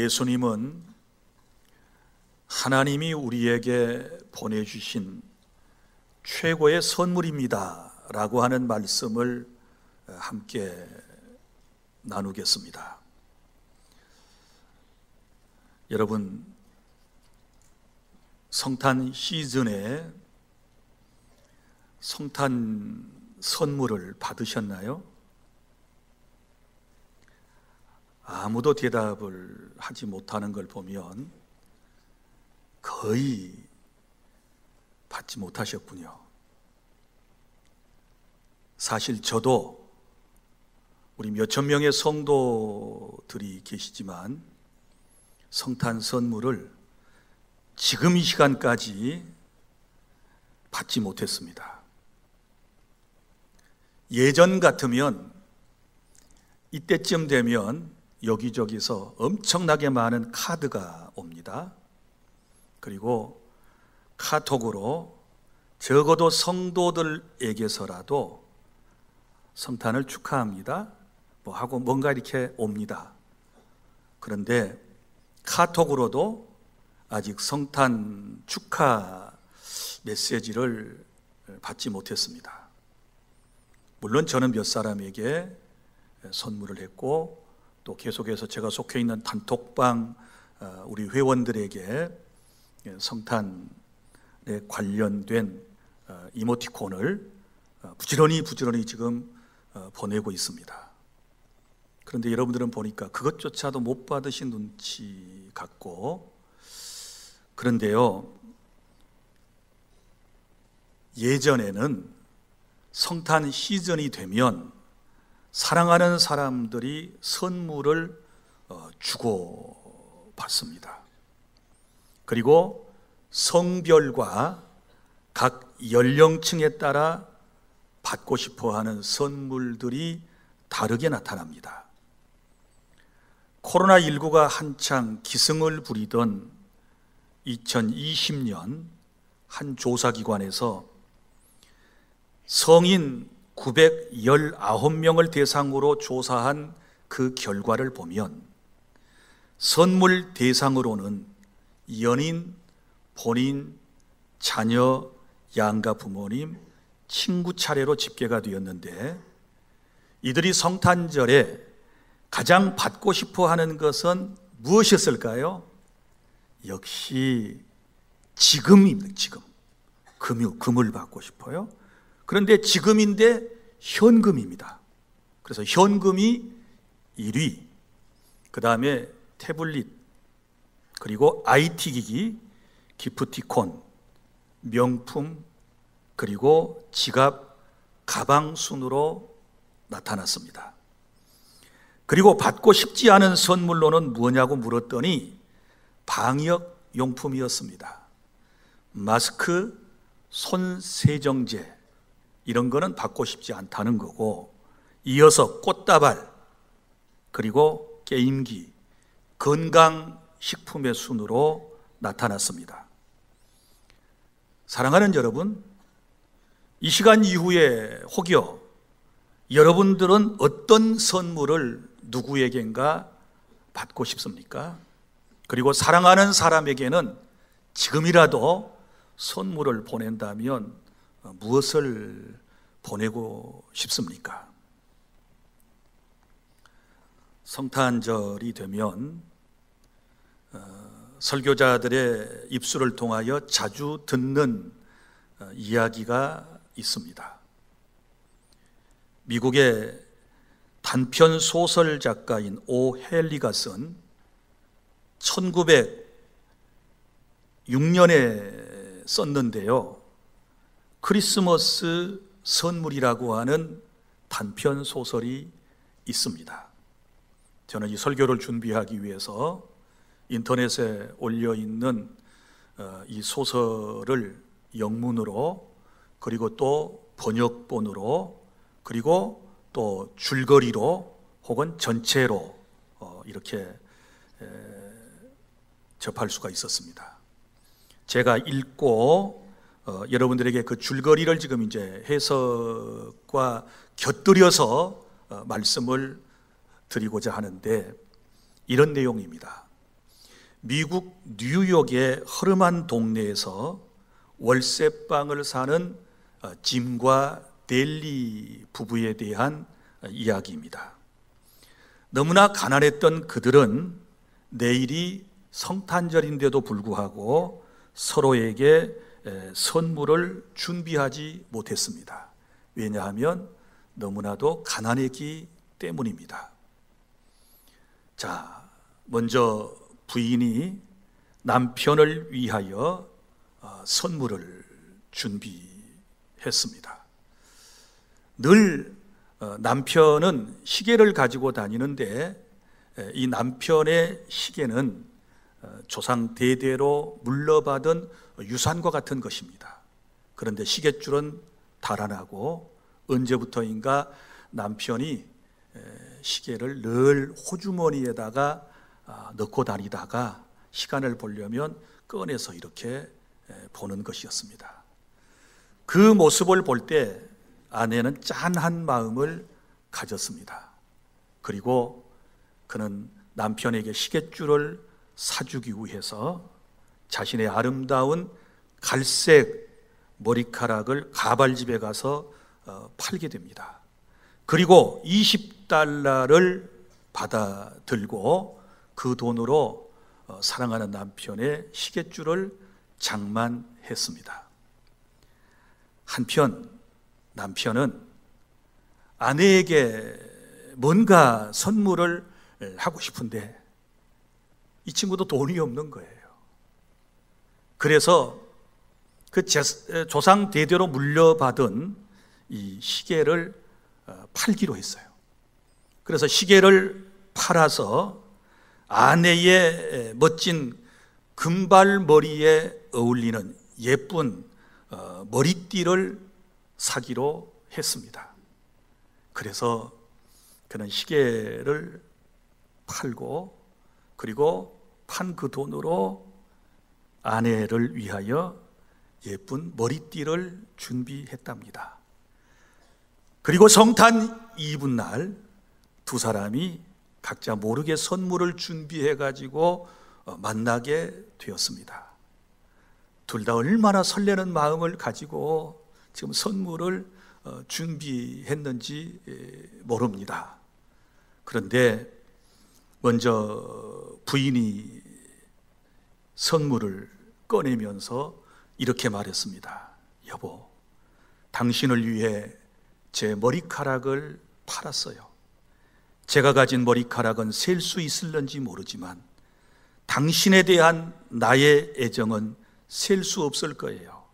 예수님은 하나님이 우리에게 보내주신 최고의 선물입니다 라고 하는 말씀을 함께 나누겠습니다. 여러분, 성탄 시즌에 성탄 선물을 받으셨나요? 아무도 대답을 하지 못하는 걸 보면 거의 받지 못하셨군요. 사실 저도 우리 몇천 명의 성도들이 계시지만 성탄 선물을 지금 이 시간까지 받지 못했습니다. 예전 같으면 이때쯤 되면 여기저기서 엄청나게 많은 카드가 옵니다. 그리고 카톡으로 적어도 성도들에게서라도 성탄을 축하합니다 뭐 하고 뭔가 이렇게 옵니다. 그런데 카톡으로도 아직 성탄 축하 메시지를 받지 못했습니다. 물론 저는 몇 사람에게 선물을 했고 또 계속해서 제가 속해 있는 단톡방 우리 회원들에게 성탄에 관련된 이모티콘을 부지런히 지금 보내고 있습니다. 그런데 여러분들은 보니까 그것조차도 못 받으신 눈치 같고, 그런데요, 예전에는 성탄 시즌이 되면 사랑하는 사람들이 선물을 주고 받습니다. 그리고 성별과 각 연령층에 따라 받고 싶어하는 선물들이 다르게 나타납니다. 코로나19가 한창 기승을 부리던 2020년 한 조사기관에서 성인 919명을 대상으로 조사한 그 결과를 보면 선물 대상으로는 연인, 본인, 자녀, 양가 부모님, 친구 차례로 집계가 되었는데, 이들이 성탄절에 가장 받고 싶어 하는 것은 무엇이었을까요? 역시 지금입니다. 지금 금을 받고 싶어요. 그런데 지금인데 현금입니다. 그래서 현금이 1위, 그 다음에 태블릿, 그리고 IT기기, 기프티콘, 명품, 그리고 지갑, 가방 순으로 나타났습니다. 그리고 받고 싶지 않은 선물로는 뭐냐고 물었더니 방역용품이었습니다. 마스크, 손세정제, 이런 거는 받고 싶지 않다는 거고, 이어서 꽃다발, 그리고 게임기, 건강식품의 순으로 나타났습니다. 사랑하는 여러분, 이 시간 이후에 혹여 여러분들은 어떤 선물을 누구에겐가 받고 싶습니까? 그리고 사랑하는 사람에게는 지금이라도 선물을 보낸다면 무엇을 보내고 싶습니까? 성탄절이 되면 설교자들의 입술을 통하여 자주 듣는 이야기가 있습니다. 미국의 단편 소설 작가인 오 헨리가 쓴 1906년에 썼는데요, 크리스머스 선물이라고 하는 단편 소설이 있습니다. 저는 이 설교를 준비하기 위해서 인터넷에 올려있는 이 소설을 영문으로, 그리고 또 번역본으로, 그리고 또 줄거리로 혹은 전체로 이렇게 접할 수가 있었습니다. 제가 읽고 여러분들에게 그 줄거리를 지금 이제 해석과 곁들여서 말씀을 드리고자 하는데, 이런 내용입니다. 미국 뉴욕의 허름한 동네에서 월세방을 사는 짐과 델리 부부에 대한 이야기입니다. 너무나 가난했던 그들은 내일이 성탄절인데도 불구하고 서로에게 선물을 준비하지 못했습니다. 왜냐하면 너무나도 가난했기 때문입니다. 자, 먼저 부인이 남편을 위하여 선물을 준비했습니다. 늘 남편은 시계를 가지고 다니는데 이 남편의 시계는 조상 대대로 물려받은 유산과 같은 것입니다. 그런데 시계줄은 달아나고 언제부터인가 남편이 시계를 늘 호주머니에다가 넣고 다니다가 시간을 보려면 꺼내서 이렇게 보는 것이었습니다. 그 모습을 볼 때 아내는 짠한 마음을 가졌습니다. 그리고 그는 남편에게 시계줄을 사주기 위해서 자신의 아름다운 갈색 머리카락을 가발집에 가서 팔게 됩니다. 그리고 $20를 받아 들고 그 돈으로 사랑하는 남편의 시계줄을 장만했습니다. 한편 남편은 아내에게 뭔가 선물을 하고 싶은데 이 친구도 돈이 없는 거예요. 그래서 그 조상 대대로 물려받은 이 시계를 팔기로 했어요. 그래서 시계를 팔아서 아내의 멋진 금발머리에 어울리는 예쁜 머리띠를 사기로 했습니다. 그래서 그는 시계를 팔고 그리고 판 그 돈으로 아내를 위하여 예쁜 머리띠를 준비했답니다. 그리고 성탄 이브날 두 사람이 각자 모르게 선물을 준비해 가지고 만나게 되었습니다. 둘 다 얼마나 설레는 마음을 가지고 지금 선물을 준비했는지 모릅니다. 그런데 먼저 부인이 선물을 꺼내면서 이렇게 말했습니다. 여보, 당신을 위해 제 머리카락을 팔았어요. 제가 가진 머리카락은 셀 수 있을런지 모르지만 당신에 대한 나의 애정은 셀 수 없을 거예요.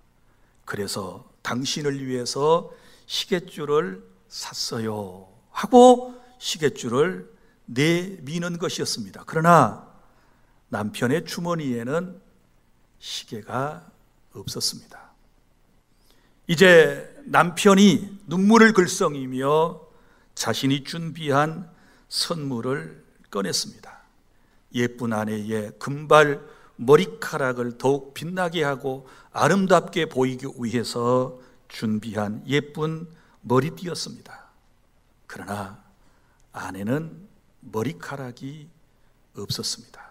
그래서 당신을 위해서 시계줄을 샀어요 하고 시계줄을 내미는 것이었습니다. 그러나 남편의 주머니에는 시계가 없었습니다. 이제 남편이 눈물을 글썽이며 자신이 준비한 선물을 꺼냈습니다. 예쁜 아내의 금발 머리카락을 더욱 빛나게 하고 아름답게 보이기 위해서 준비한 예쁜 머리띠였습니다. 그러나 아내는 머리카락이 없었습니다.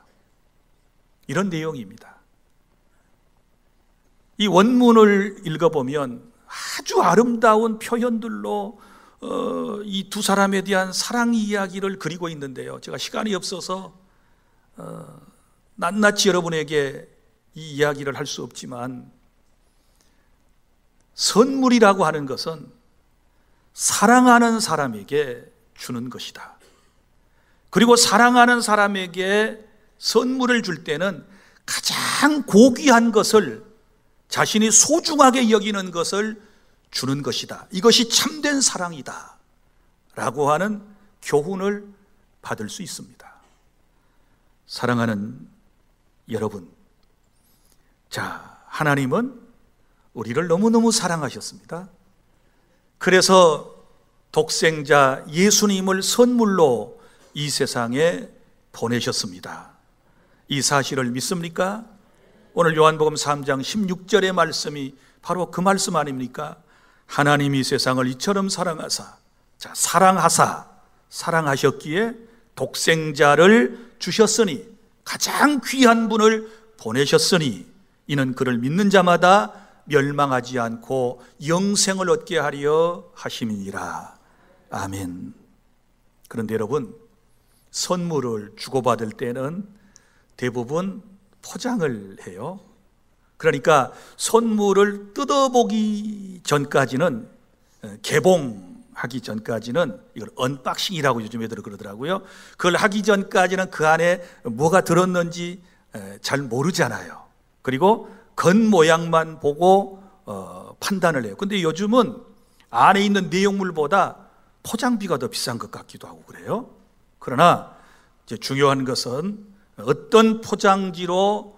이런 내용입니다. 이 원문을 읽어보면 아주 아름다운 표현들로 이 두 사람에 대한 사랑 이야기를 그리고 있는데요. 제가 시간이 없어서 낱낱이 여러분에게 이 이야기를 할 수 없지만 선물이라고 하는 것은 사랑하는 사람에게 주는 것이다. 그리고 사랑하는 사람에게 선물을 줄 때는 가장 고귀한 것을, 자신이 소중하게 여기는 것을 주는 것이다. 이것이 참된 사랑이다 라고 하는 교훈을 받을 수 있습니다. 사랑하는 여러분, 자, 하나님은 우리를 너무너무 사랑하셨습니다. 그래서 독생자 예수님을 선물로 이 세상에 보내셨습니다. 이 사실을 믿습니까? 오늘 요한복음 3장 16절의 말씀이 바로 그 말씀 아닙니까? 하나님이 세상을 이처럼 사랑하사, 자, 사랑하셨기에 독생자를 주셨으니 가장 귀한 분을 보내셨으니 이는 그를 믿는 자마다 멸망하지 않고 영생을 얻게 하려 하심이니라. 아멘. 그런데 여러분, 선물을 주고받을 때는 대부분 포장을 해요. 그러니까 선물을 뜯어보기 전까지는, 개봉하기 전까지는, 이걸 언박싱이라고 요즘 애들은 그러더라고요. 그걸 하기 전까지는 그 안에 뭐가 들었는지 잘 모르잖아요. 그리고 겉모양만 보고 판단을 해요. 근데 요즘은 안에 있는 내용물보다 포장비가 더 비싼 것 같기도 하고 그래요. 그러나 이제 중요한 것은 어떤 포장지로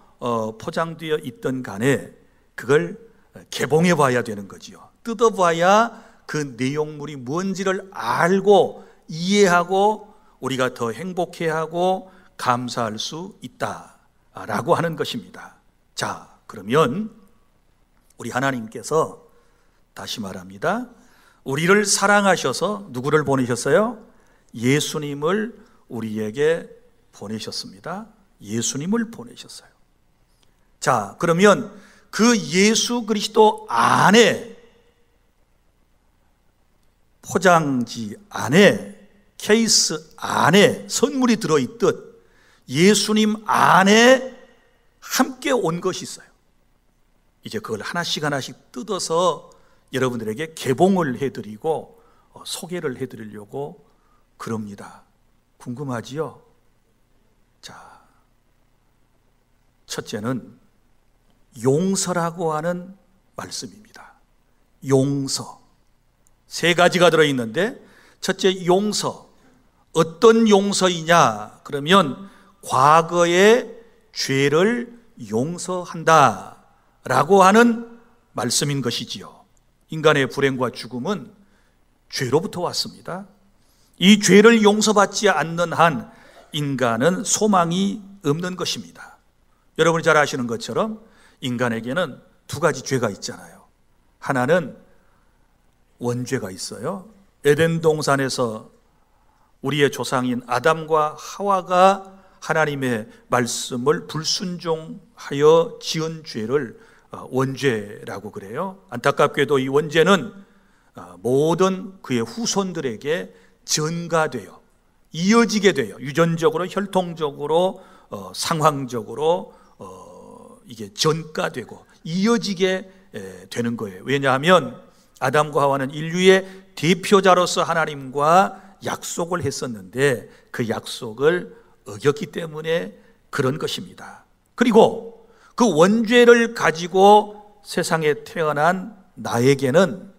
포장되어 있던 간에 그걸 개봉해 봐야 되는 거지요. 뜯어봐야 그 내용물이 뭔지를 알고 이해하고 우리가 더 행복해하고 감사할 수 있다라고 하는 것입니다. 자, 그러면 우리 하나님께서 다시 말합니다. 우리를 사랑하셔서 누구를 보내셨어요? 예수님을 우리에게 보내셨습니다. 예수님을 보내셨어요. 자, 그러면 그 예수 그리스도 안에, 포장지 안에, 케이스 안에 선물이 들어있듯 예수님 안에 함께 온 것이 있어요. 이제 그걸 하나씩 하나씩 뜯어서 여러분들에게 개봉을 해드리고 소개를 해드리려고 그럽니다. 궁금하지요? 자, 첫째는 용서라고 하는 말씀입니다. 용서. 세 가지가 들어있는데, 첫째 용서. 어떤 용서이냐? 그러면 과거의 죄를 용서한다 라고 하는 말씀인 것이지요. 인간의 불행과 죽음은 죄로부터 왔습니다. 이 죄를 용서받지 않는 한 인간은 소망이 없는 것입니다. 여러분이 잘 아시는 것처럼 인간에게는 두 가지 죄가 있잖아요. 하나는 원죄가 있어요. 에덴 동산에서 우리의 조상인 아담과 하와가 하나님의 말씀을 불순종하여 지은 죄를 원죄라고 그래요. 안타깝게도 이 원죄는 모든 그의 후손들에게 전가돼요. 이어지게 돼요. 유전적으로, 혈통적으로, 상황적으로 이게 전가되고 이어지게 되는 거예요. 왜냐하면 아담과 하와는 인류의 대표자로서 하나님과 약속을 했었는데 그 약속을 어겼기 때문에 그런 것입니다. 그리고 그 원죄를 가지고 세상에 태어난 나에게는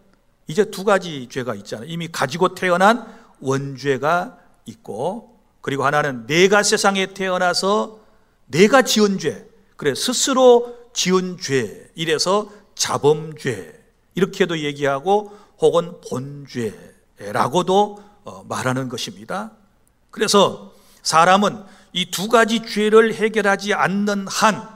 이제 두 가지 죄가 있잖아요. 이미 가지고 태어난 원죄가 있고, 그리고 하나는 내가 세상에 태어나서 내가 지은 죄, 그래 스스로 지은 죄, 이래서 자범죄 이렇게도 얘기하고 혹은 본죄라고도 말하는 것입니다. 그래서 사람은 이 두 가지 죄를 해결하지 않는 한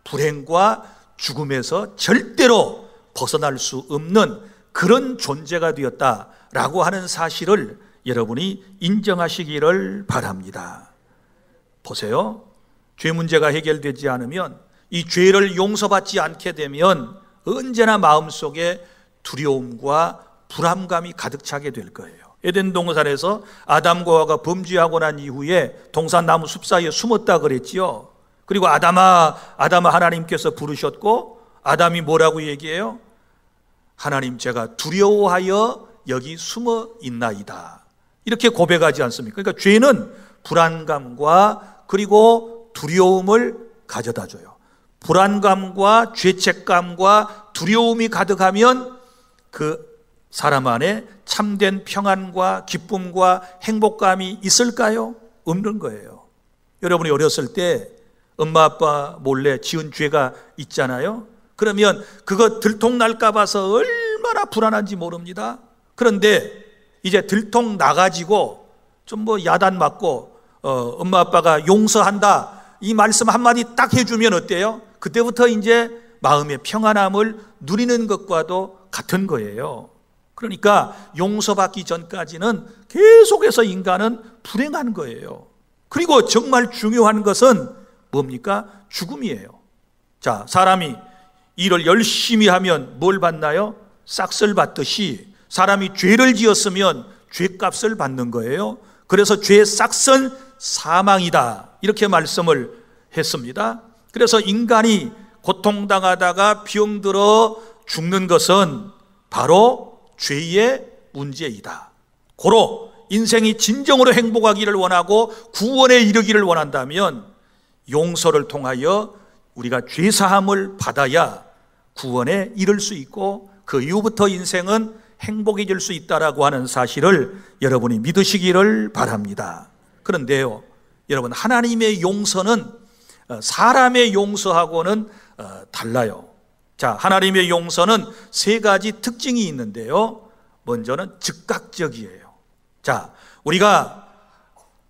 불행과 죽음에서 절대로 벗어날 수 없는 그런 존재가 되었다라고 하는 사실을 여러분이 인정하시기를 바랍니다. 보세요. 죄 문제가 해결되지 않으면, 이 죄를 용서받지 않게 되면 언제나 마음속에 두려움과 불안감이 가득 차게 될 거예요. 에덴 동산에서 아담과 하와가 범죄하고 난 이후에 동산나무 숲 사이에 숨었다 그랬지요. 그리고 아담아 하나님께서 부르셨고, 아담이 뭐라고 얘기해요? 하나님, 제가 두려워하여 여기 숨어 있나이다, 이렇게 고백하지 않습니까? 그러니까 죄는 불안감과 그리고 두려움을 가져다 줘요. 불안감과 죄책감과 두려움이 가득하면 그 사람 안에 참된 평안과 기쁨과 행복감이 있을까요? 없는 거예요. 여러분이 어렸을 때 엄마 아빠 몰래 지은 죄가 있잖아요. 그러면 그거 들통날까 봐서 얼마나 불안한지 모릅니다. 그런데 이제 들통 나가지고 좀 뭐 야단 맞고 엄마 아빠가 용서한다, 이 말씀 한마디 딱 해주면 어때요? 그때부터 이제 마음의 평안함을 누리는 것과도 같은 거예요. 그러니까 용서받기 전까지는 계속해서 인간은 불행한 거예요. 그리고 정말 중요한 것은 뭡니까? 죽음이에요. 자, 사람이 일을 열심히 하면 뭘 받나요? 싹을 받듯이 사람이 죄를 지었으면 죄값을 받는 거예요. 그래서 죄의 싹은 사망이다, 이렇게 말씀을 했습니다. 그래서 인간이 고통당하다가 병들어 죽는 것은 바로 죄의 문제이다. 고로 인생이 진정으로 행복하기를 원하고 구원에 이르기를 원한다면 용서를 통하여 우리가 죄사함을 받아야 구원에 이를 수 있고 그 이후부터 인생은 행복해질 수 있다라고 하는 사실을 여러분이 믿으시기를 바랍니다. 그런데요, 여러분, 하나님의 용서는 사람의 용서하고는 달라요. 자, 하나님의 용서는 세 가지 특징이 있는데요. 먼저는 즉각적이에요. 자, 우리가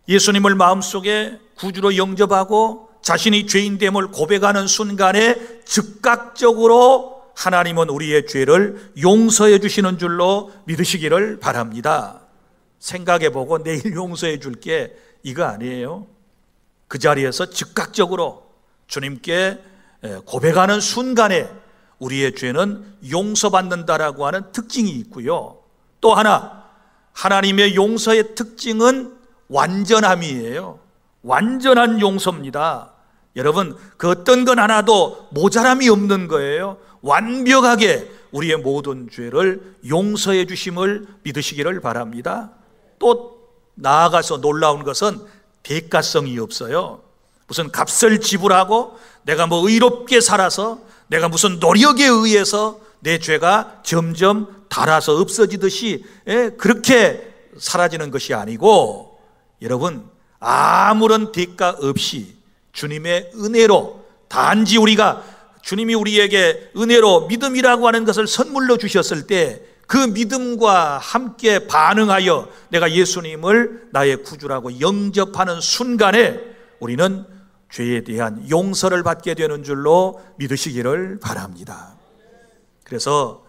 예수님을 마음속에 구주로 영접하고 자신이 죄인됨을 고백하는 순간에 즉각적으로 하나님은 우리의 죄를 용서해 주시는 줄로 믿으시기를 바랍니다. 생각해보고 내일 용서해 줄게, 이거 아니에요. 그 자리에서 즉각적으로 주님께 고백하는 순간에 우리의 죄는 용서받는다라고 하는 특징이 있고요. 또 하나, 하나님의 용서의 특징은 완전함이에요. 완전한 용서입니다. 여러분, 그 어떤 건 하나도 모자람이 없는 거예요. 완벽하게 우리의 모든 죄를 용서해 주심을 믿으시기를 바랍니다. 또 나아가서 놀라운 것은 대가성이 없어요. 무슨 값을 지불하고 내가 뭐 의롭게 살아서 내가 무슨 노력에 의해서 내 죄가 점점 닳아서 없어지듯이 그렇게 사라지는 것이 아니고, 여러분, 아무런 대가 없이 주님의 은혜로, 단지 우리가 주님이 우리에게 은혜로 믿음이라고 하는 것을 선물로 주셨을 때 그 믿음과 함께 반응하여 내가 예수님을 나의 구주라고 영접하는 순간에 우리는 죄에 대한 용서를 받게 되는 줄로 믿으시기를 바랍니다. 그래서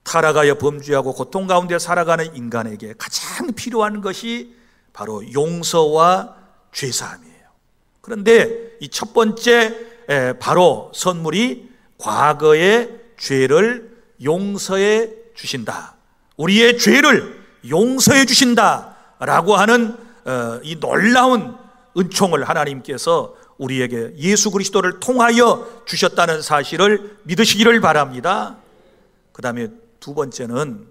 타락하여 범죄하고 고통 가운데 살아가는 인간에게 가장 필요한 것이 바로 용서와 죄사함이에요. 그런데 이 첫 번째 바로 선물이 과거의 죄를 용서해 주신다, 우리의 죄를 용서해 주신다라고 하는 이 놀라운 은총을 하나님께서 우리에게 예수 그리스도를 통하여 주셨다는 사실을 믿으시기를 바랍니다. 그 다음에 두 번째는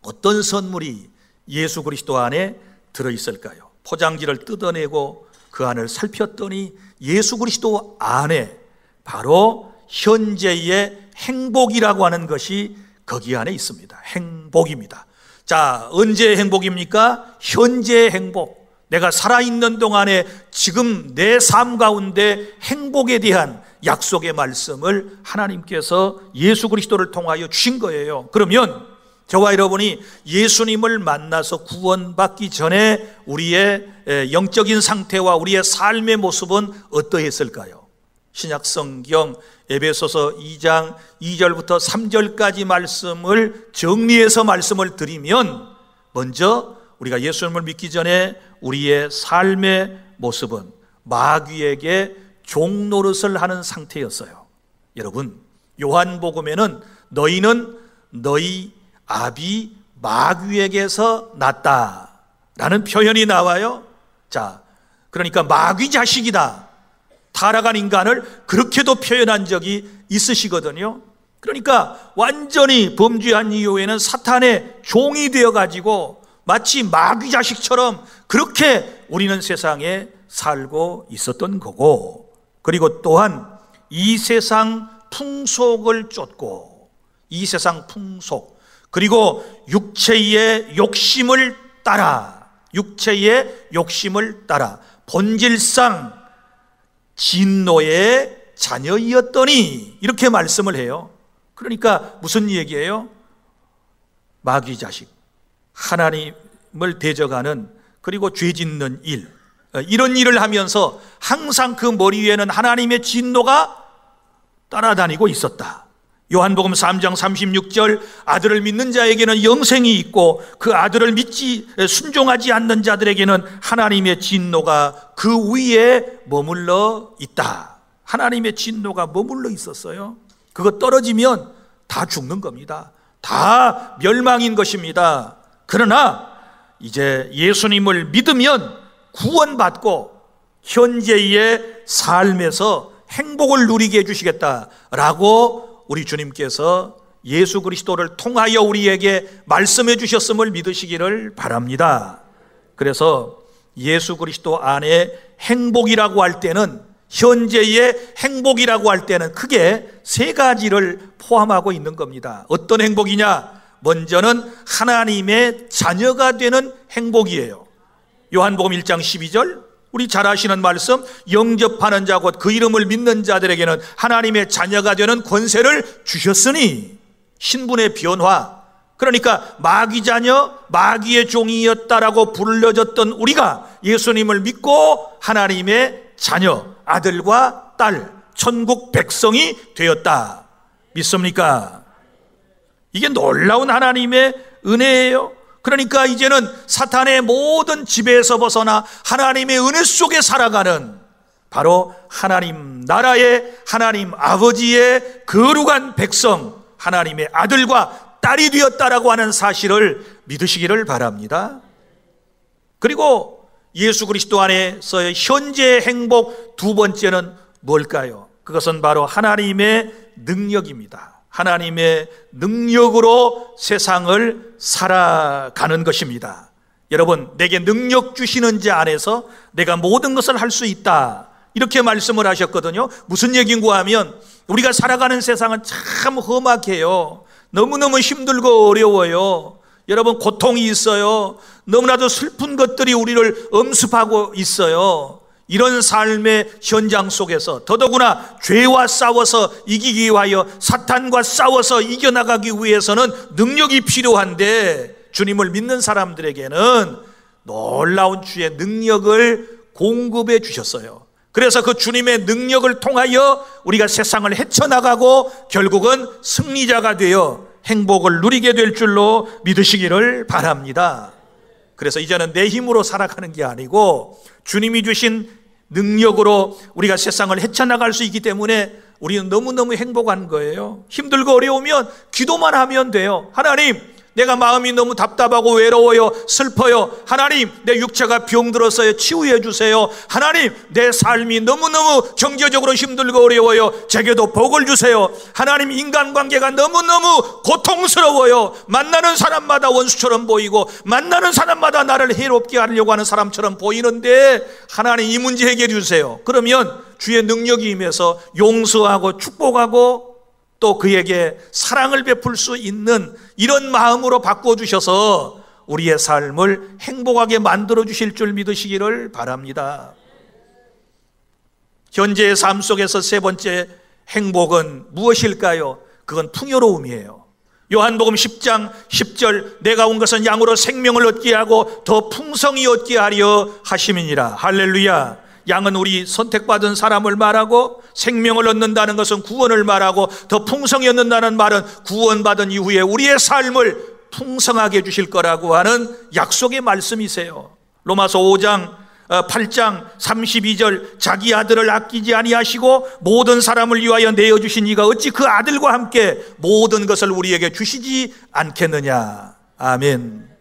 어떤 선물이 예수 그리스도 안에 들어있을까요? 포장지를 뜯어내고 그 안을 살폈더니 예수 그리스도 안에 바로 현재의 행복이라고 하는 것이 거기 안에 있습니다. 행복입니다. 자, 언제의 행복입니까? 현재의 행복. 내가 살아있는 동안에 지금 내 삶 가운데 행복에 대한 약속의 말씀을 하나님께서 예수 그리스도를 통하여 주신 거예요. 그러면 저와 여러분이 예수님을 만나서 구원받기 전에 우리의 영적인 상태와 우리의 삶의 모습은 어떠했을까요? 신약성경 에베소서 2장 2절부터 3절까지 말씀을 정리해서 말씀을 드리면, 먼저 우리가 예수님을 믿기 전에 우리의 삶의 모습은 마귀에게 종노릇을 하는 상태였어요. 여러분, 요한복음에는 너희는 너희 아비 마귀에게서 났다라는 표현이 나와요. 자, 그러니까 마귀 자식이다, 타락한 인간을 그렇게도 표현한 적이 있으시거든요. 그러니까 완전히 범죄한 이후에는 사탄의 종이 되어가지고 마치 마귀 자식처럼 그렇게 우리는 세상에 살고 있었던 거고, 그리고 또한 이 세상 풍속을 쫓고, 이 세상 풍속, 그리고 육체의 욕심을 따라, 육체의 욕심을 따라 본질상 진노의 자녀이었더니, 이렇게 말씀을 해요. 그러니까 무슨 얘기예요? 마귀 자식, 하나님을 대적하는, 그리고 죄 짓는 일, 이런 일을 하면서 항상 그 머리 위에는 하나님의 진노가 따라다니고 있었다. 요한복음 3장 36절 아들을 믿는 자에게는 영생이 있고 그 아들을 순종하지 않는 자들에게는 하나님의 진노가 그 위에 머물러 있다. 하나님의 진노가 머물러 있었어요. 그거 떨어지면 다 죽는 겁니다. 다 멸망인 것입니다. 그러나 이제 예수님을 믿으면 구원받고 현재의 삶에서 행복을 누리게 해주시겠다라고 우리 주님께서 예수 그리스도를 통하여 우리에게 말씀해 주셨음을 믿으시기를 바랍니다. 그래서 예수 그리스도 안에 행복이라고 할 때는, 현재의 행복이라고 할 때는 크게 세 가지를 포함하고 있는 겁니다. 어떤 행복이냐? 먼저는 하나님의 자녀가 되는 행복이에요. 요한복음 1장 12절 우리 잘 아시는 말씀, 영접하는 자 곧 그 이름을 믿는 자들에게는 하나님의 자녀가 되는 권세를 주셨으니, 신분의 변화, 그러니까 마귀 자녀, 마귀의 종이었다라고 불려졌던 우리가 예수님을 믿고 하나님의 자녀, 아들과 딸, 천국 백성이 되었다. 믿습니까? 이게 놀라운 하나님의 은혜예요. 그러니까 이제는 사탄의 모든 지배에서 벗어나 하나님의 은혜 속에 살아가는, 바로 하나님 나라의 하나님 아버지의 거룩한 백성, 하나님의 아들과 딸이 되었다라고 하는 사실을 믿으시기를 바랍니다. 그리고 예수 그리스도 안에서의 현재의 행복 두 번째는 뭘까요? 그것은 바로 하나님의 능력입니다. 하나님의 능력으로 세상을 살아가는 것입니다. 여러분, 내게 능력 주시는 자 안에서 내가 모든 것을 할 수 있다, 이렇게 말씀을 하셨거든요. 무슨 얘기인가 하면 우리가 살아가는 세상은 참 험악해요. 너무너무 힘들고 어려워요. 여러분, 고통이 있어요. 너무나도 슬픈 것들이 우리를 엄습하고 있어요. 이런 삶의 현장 속에서 더더구나 죄와 싸워서 이기기 위하여, 사탄과 싸워서 이겨나가기 위해서는 능력이 필요한데, 주님을 믿는 사람들에게는 놀라운 주의 능력을 공급해 주셨어요. 그래서 그 주님의 능력을 통하여 우리가 세상을 헤쳐나가고 결국은 승리자가 되어 행복을 누리게 될 줄로 믿으시기를 바랍니다. 그래서 이제는 내 힘으로 살아가는 게 아니고 주님이 주신 능력으로 우리가 세상을 헤쳐나갈 수 있기 때문에 우리는 너무너무 행복한 거예요. 힘들고 어려우면 기도만 하면 돼요. 하나님, 내가 마음이 너무 답답하고 외로워요, 슬퍼요. 하나님, 내 육체가 병들어서요, 치유해 주세요. 하나님, 내 삶이 너무너무 경제적으로 힘들고 어려워요, 제게도 복을 주세요. 하나님, 인간관계가 너무너무 고통스러워요. 만나는 사람마다 원수처럼 보이고 만나는 사람마다 나를 해롭게 하려고 하는 사람처럼 보이는데 하나님, 이 문제 해결해 주세요. 그러면 주의 능력이 임해서 용서하고 축복하고 또 그에게 사랑을 베풀 수 있는 이런 마음으로 바꿔주셔서 우리의 삶을 행복하게 만들어 주실 줄 믿으시기를 바랍니다. 현재의 삶 속에서 세 번째 행복은 무엇일까요? 그건 풍요로움이에요. 요한복음 10장 10절 내가 온 것은 양으로 생명을 얻게 하고 더 풍성히 얻게 하려 하심이니라. 할렐루야. 양은 우리 선택받은 사람을 말하고, 생명을 얻는다는 것은 구원을 말하고, 더 풍성히 얻는다는 말은 구원받은 이후에 우리의 삶을 풍성하게 해주실 거라고 하는 약속의 말씀이세요. 로마서 5장 8장 32절 자기 아들을 아끼지 아니하시고 모든 사람을 위하여 내어주신 이가 어찌 그 아들과 함께 모든 것을 우리에게 주시지 않겠느냐. 아멘.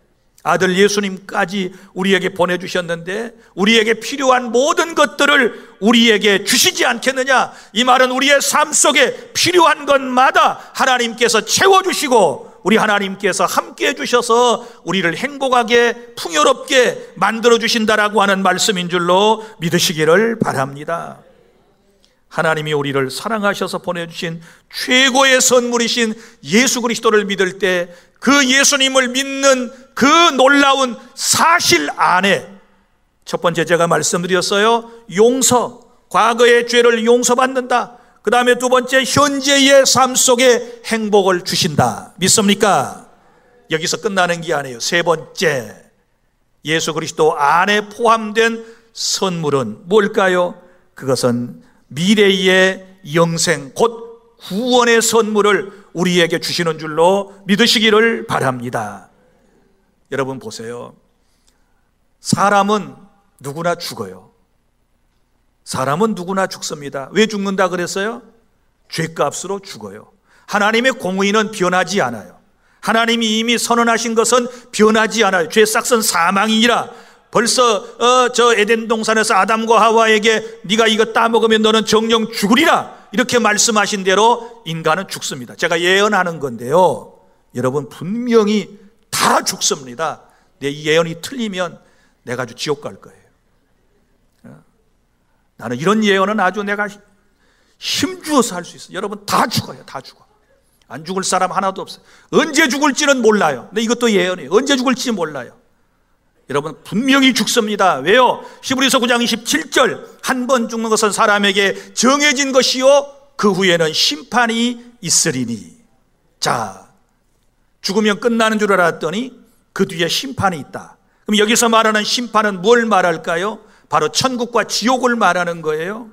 아들 예수님까지 우리에게 보내주셨는데 우리에게 필요한 모든 것들을 우리에게 주시지 않겠느냐. 이 말은 우리의 삶 속에 필요한 것마다 하나님께서 채워주시고 우리 하나님께서 함께 해주셔서 우리를 행복하게 풍요롭게 만들어주신다라고 하는 말씀인 줄로 믿으시기를 바랍니다. 하나님이 우리를 사랑하셔서 보내주신 최고의 선물이신 예수 그리스도를 믿을 때 그 예수님을 믿는 그 놀라운 사실 안에 첫 번째 제가 말씀드렸어요. 용서, 과거의 죄를 용서받는다. 그 다음에 두 번째, 현재의 삶 속에 행복을 주신다. 믿습니까? 여기서 끝나는 게 아니에요. 세 번째, 예수 그리스도 안에 포함된 선물은 뭘까요? 그것은 미래의 영생, 곧 구원의 선물을 우리에게 주시는 줄로 믿으시기를 바랍니다. 여러분 보세요. 사람은 누구나 죽어요. 사람은 누구나 죽습니다. 왜 죽는다 그랬어요? 죄값으로 죽어요. 하나님의 공의는 변하지 않아요. 하나님이 이미 선언하신 것은 변하지 않아요. 죄 싹은 사망이니라. 벌써 저 에덴 동산에서 아담과 하와에게 네가 이거 따먹으면 너는 정령 죽으리라 이렇게 말씀하신 대로 인간은 죽습니다. 제가 예언하는 건데요, 여러분 분명히 다 죽습니다. 내 예언이 틀리면 내가 아주 지옥 갈 거예요. 나는 이런 예언은 아주 내가 힘주어서 할 수 있어요. 여러분 다 죽어요. 다 죽어. 안 죽을 사람 하나도 없어요. 언제 죽을지는 몰라요. 근데 이것도 예언이에요. 언제 죽을지 몰라요. 여러분 분명히 죽습니다. 왜요? 히브리서 9장 27절 한 번 죽는 것은 사람에게 정해진 것이요 그 후에는 심판이 있으리니. 자, 죽으면 끝나는 줄 알았더니 그 뒤에 심판이 있다. 그럼 여기서 말하는 심판은 뭘 말할까요? 바로 천국과 지옥을 말하는 거예요.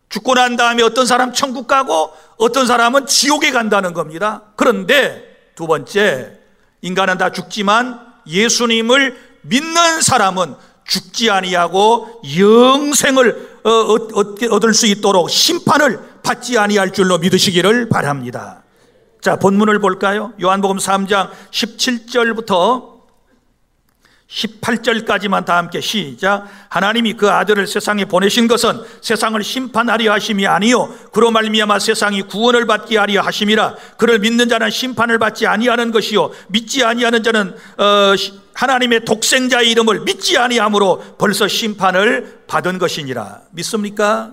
죽고 난 다음에 어떤 사람 천국 가고 어떤 사람은 지옥에 간다는 겁니다. 그런데 두 번째, 인간은 다 죽지만 예수님을 믿는 사람은 죽지 아니하고 영생을 얻을 수 있도록 심판을 받지 아니할 줄로 믿으시기를 바랍니다. 자, 본문을 볼까요? 요한복음 3장 17절부터 18절까지만 다 함께 시작. 하나님이 그 아들을 세상에 보내신 것은 세상을 심판하려 하심이 아니요 그로 말미암아 세상이 구원을 받게 하려 하심이라. 그를 믿는 자는 심판을 받지 아니하는 것이요 믿지 아니하는 자는 하나님의 독생자의 이름을 믿지 아니함으로 벌써 심판을 받은 것이니라. 믿습니까?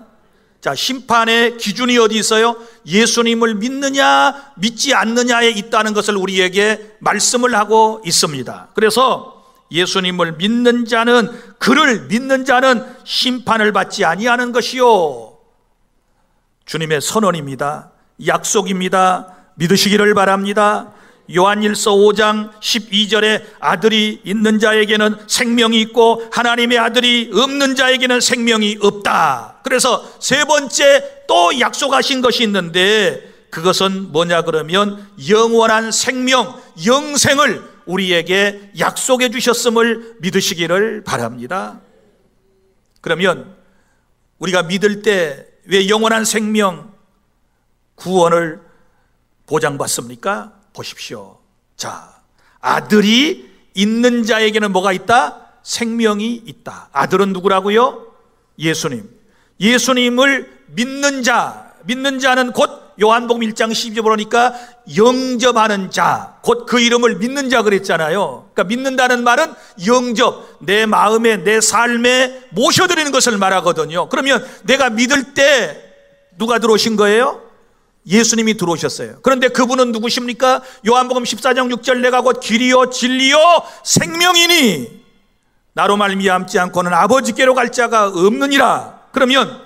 자, 심판의 기준이 어디 있어요? 예수님을 믿느냐 믿지 않느냐에 있다는 것을 우리에게 말씀을 하고 있습니다. 그래서 예수님을 믿는 자는, 그를 믿는 자는 심판을 받지 아니하는 것이요, 주님의 선언입니다. 약속입니다. 믿으시기를 바랍니다. 요한일서 5장 12절에 아들이 있는 자에게는 생명이 있고 하나님의 아들이 없는 자에게는 생명이 없다. 그래서 세 번째 또 약속하신 것이 있는데 그것은 뭐냐 그러면 영원한 생명, 영생을 우리에게 약속해 주셨음을 믿으시기를 바랍니다. 그러면 우리가 믿을 때 왜 영원한 생명, 구원을 보장받습니까? 보십시오. 자, 아들이 있는 자에게는 뭐가 있다? 생명이 있다. 아들은 누구라고요? 예수님. 예수님을 믿는 자, 믿는 자는 곧 요한복음 1장 12절 보니까 영접하는 자, 곧 그 이름을 믿는 자 그랬잖아요. 그러니까 믿는다는 말은 영접, 내 마음에 내 삶에 모셔드리는 것을 말하거든요. 그러면 내가 믿을 때 누가 들어오신 거예요? 예수님이 들어오셨어요. 그런데 그분은 누구십니까? 요한복음 14장 6절 내가 곧 길이요 진리요 생명이니 나로 말미암지 않고는 아버지께로 갈 자가 없느니라. 그러면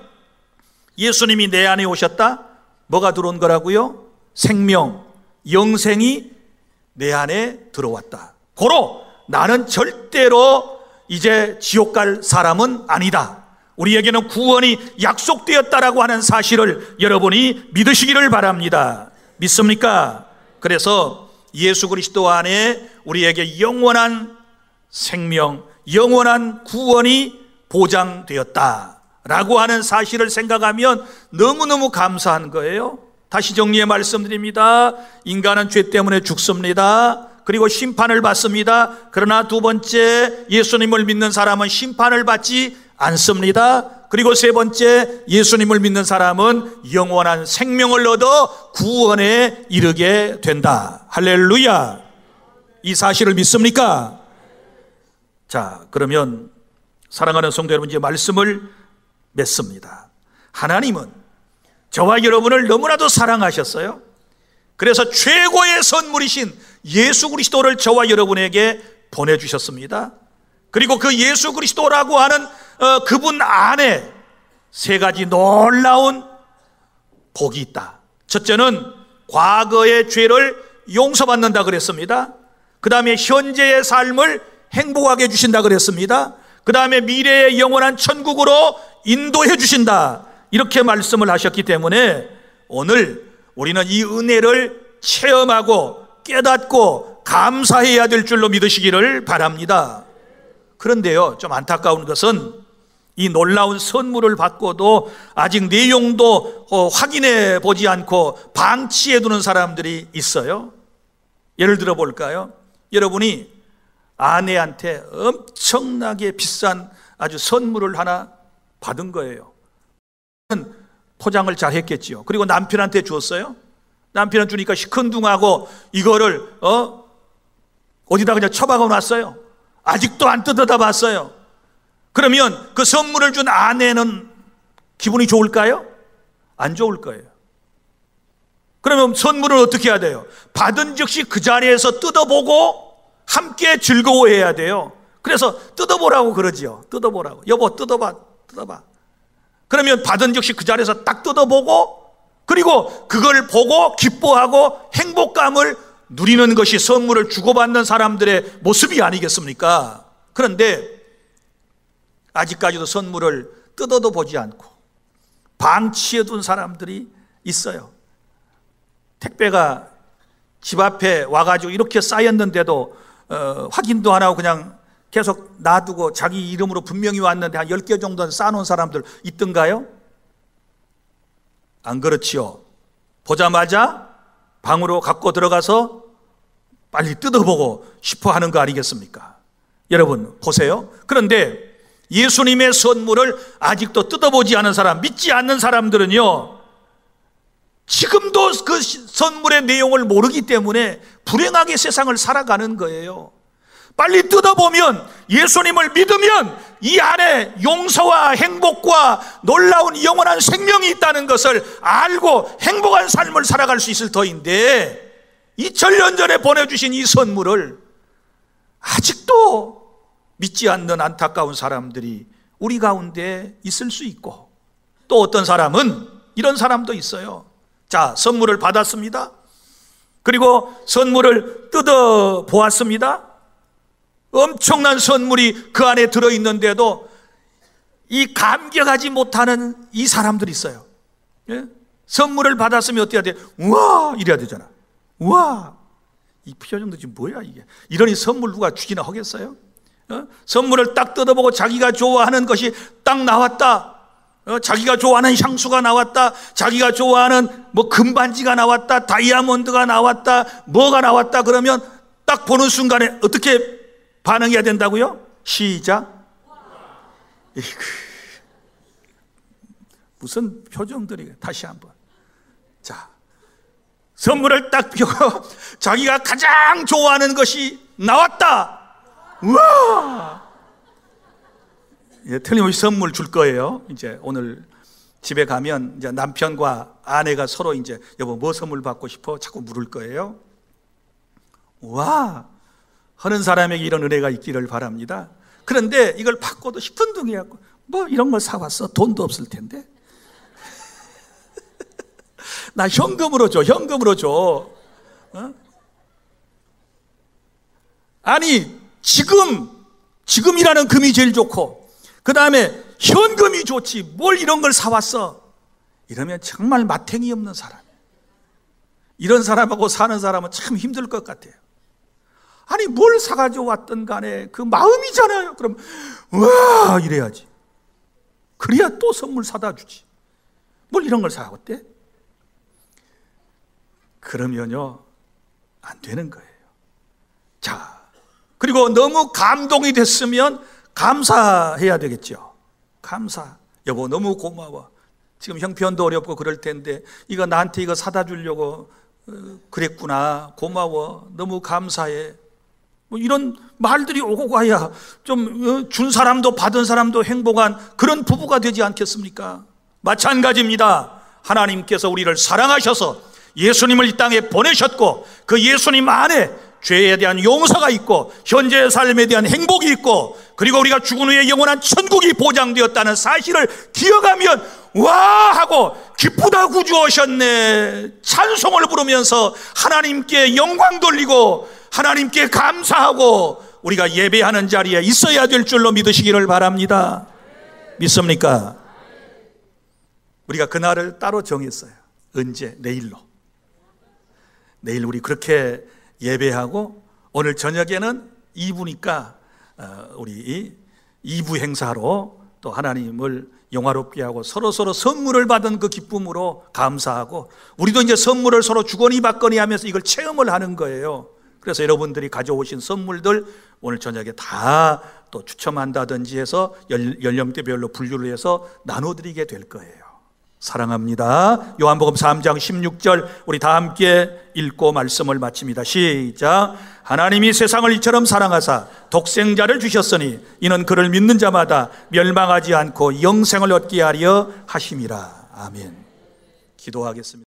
예수님이 내 안에 오셨다? 뭐가 들어온 거라고요? 생명, 영생이 내 안에 들어왔다. 고로 나는 절대로 이제 지옥 갈 사람은 아니다. 우리에게는 구원이 약속되었다라고 하는 사실을 여러분이 믿으시기를 바랍니다. 믿습니까? 그래서 예수 그리스도 안에 우리에게 영원한 생명, 영원한 구원이 보장되었다라고 하는 사실을 생각하면 너무너무 감사한 거예요. 다시 정리해 말씀드립니다. 인간은 죄 때문에 죽습니다. 그리고 심판을 받습니다. 그러나 두 번째, 예수님을 믿는 사람은 심판을 받지 않습니다. 그리고 세 번째, 예수님을 믿는 사람은 영원한 생명을 얻어 구원에 이르게 된다. 할렐루야. 이 사실을 믿습니까? 자, 그러면 사랑하는 성도 여러분, 이제 말씀을 맺습니다. 하나님은 저와 여러분을 너무나도 사랑하셨어요. 그래서 최고의 선물이신 예수 그리스도를 저와 여러분에게 보내주셨습니다. 그리고 그 예수 그리스도라고 하는 그분 안에 세 가지 놀라운 복이 있다. 첫째는 과거의 죄를 용서받는다 그랬습니다. 그 다음에 현재의 삶을 행복하게 해주신다 그랬습니다. 그 다음에 미래의 영원한 천국으로 인도해 주신다. 이렇게 말씀을 하셨기 때문에 오늘 우리는 이 은혜를 체험하고 깨닫고 감사해야 될 줄로 믿으시기를 바랍니다. 그런데요, 좀 안타까운 것은 이 놀라운 선물을 받고도 아직 내용도 확인해 보지 않고 방치해 두는 사람들이 있어요. 예를 들어 볼까요? 여러분이 아내한테 엄청나게 비싼 아주 선물을 하나 받은 거예요. 포장을 잘 했겠지요. 그리고 남편한테 주었어요. 남편은 주니까 시큰둥하고 이거를 어디다 그냥 처박아 놨어요. 아직도 안 뜯어다 봤어요. 그러면 그 선물을 준 아내는 기분이 좋을까요? 안 좋을 거예요. 그러면 선물을 어떻게 해야 돼요? 받은 즉시 그 자리에서 뜯어보고 함께 즐거워해야 돼요. 그래서 뜯어보라고 그러지요. 뜯어보라고. 여보, 뜯어봐. 그러면 받은 즉시 그 자리에서 딱 뜯어보고, 그리고 그걸 보고 기뻐하고 행복감을 누리는 것이 선물을 주고받는 사람들의 모습이 아니겠습니까? 그런데 아직까지도 선물을 뜯어도 보지 않고 방치해둔 사람들이 있어요. 택배가 집 앞에 와가지고 이렇게 쌓였는데도 확인도 안 하고 그냥 계속 놔두고 자기 이름으로 분명히 왔는데 한 10개 정도는 쌓아놓은 사람들 있던가요? 안 그렇지요. 보자마자 방으로 갖고 들어가서 빨리 뜯어보고 싶어 하는 거 아니겠습니까? 여러분 보세요. 그런데 예수님의 선물을 아직도 뜯어보지 않은 사람, 믿지 않는 사람들은요, 지금도 그 선물의 내용을 모르기 때문에 불행하게 세상을 살아가는 거예요. 빨리 뜯어보면, 예수님을 믿으면 이 안에 용서와 행복과 놀라운 영원한 생명이 있다는 것을 알고 행복한 삶을 살아갈 수 있을 터인데, 2000년 전에 보내주신 이 선물을 아직도 믿지 않는 안타까운 사람들이 우리 가운데 있을 수 있고, 또 어떤 사람은 이런 사람도 있어요. 자, 선물을 받았습니다. 그리고 선물을 뜯어 보았습니다. 엄청난 선물이 그 안에 들어있는데도 이 감격하지 못하는 이 사람들이 있어요. 예? 선물을 받았으면 어떻게 해야 돼? 우와! 이래야 되잖아. 우와! 이 표정도 지금 뭐야 이게? 이러니 선물 누가 주기나 하겠어요? 선물을 딱 뜯어보고 자기가 좋아하는 것이 딱 나왔다. 자기가 좋아하는 향수가 나왔다. 자기가 좋아하는 뭐 금반지가 나왔다. 다이아몬드가 나왔다. 뭐가 나왔다. 그러면 딱 보는 순간에 어떻게 반응해야 된다고요? 시작. 무슨 표정들이. 다시 한번. 자, 선물을 딱 펴고 자기가 가장 좋아하는 것이 나왔다. 우와! 예, 틀림없이 선물 줄 거예요. 이제 오늘 집에 가면 이제 남편과 아내가 서로 이제 여보 뭐 선물 받고 싶어? 자꾸 물을 거예요. 우와! 하는 사람에게 이런 은혜가 있기를 바랍니다. 그런데 이걸 받고도 시큰둥해갖고 뭐 이런 걸 사왔어? 돈도 없을 텐데. 나 현금으로 줘, 현금으로 줘. 아니 지금이라는 금이 제일 좋고 그 다음에 현금이 좋지 뭘 이런 걸 사왔어? 이러면 정말 마탱이 없는 사람. 이런 사람하고 사는 사람은 참 힘들 것 같아요. 아니 뭘 사가지고 왔든 간에 그 마음이잖아요. 그럼 와 이래야지. 그래야 또 선물 사다 주지. 뭘 이런 걸 사왔대? 그러면요 안 되는 거예요. 자, 그리고 너무 감동이 됐으면 감사해야 되겠죠. 감사. 여보 너무 고마워. 지금 형편도 어렵고 그럴 텐데 이거 나한테 이거 사다 주려고 그랬구나. 고마워. 너무 감사해. 뭐 이런 말들이 오고 가야 좀 준 사람도 받은 사람도 행복한 그런 부부가 되지 않겠습니까? 마찬가지입니다. 하나님께서 우리를 사랑하셔서 예수님을 이 땅에 보내셨고 그 예수님 안에 죄에 대한 용서가 있고 현재의 삶에 대한 행복이 있고 그리고 우리가 죽은 후에 영원한 천국이 보장되었다는 사실을 기억하면 와 하고 기쁘다 구주 오셨네 찬송을 부르면서 하나님께 영광 돌리고 하나님께 감사하고 우리가 예배하는 자리에 있어야 될 줄로 믿으시기를 바랍니다. 믿습니까? 우리가 그날을 따로 정했어요. 언제? 내일로. 내일 우리 그렇게 예배하고 오늘 저녁에는 2부니까 우리 2부 행사로 또 하나님을 영화롭게 하고 서로 선물을 받은 그 기쁨으로 감사하고 우리도 이제 선물을 서로 주거니 받거니 하면서 이걸 체험을 하는 거예요. 그래서 여러분들이 가져오신 선물들 오늘 저녁에 다 또 추첨한다든지 해서 연령대별로 분류를 해서 나눠드리게 될 거예요. 사랑합니다. 요한복음 3장 16절 우리 다 함께 읽고 말씀을 마칩니다. 시작. 하나님이 세상을 이처럼 사랑하사 독생자를 주셨으니 이는 그를 믿는 자마다 멸망하지 않고 영생을 얻게 하려 하심이라. 아멘. 기도하겠습니다.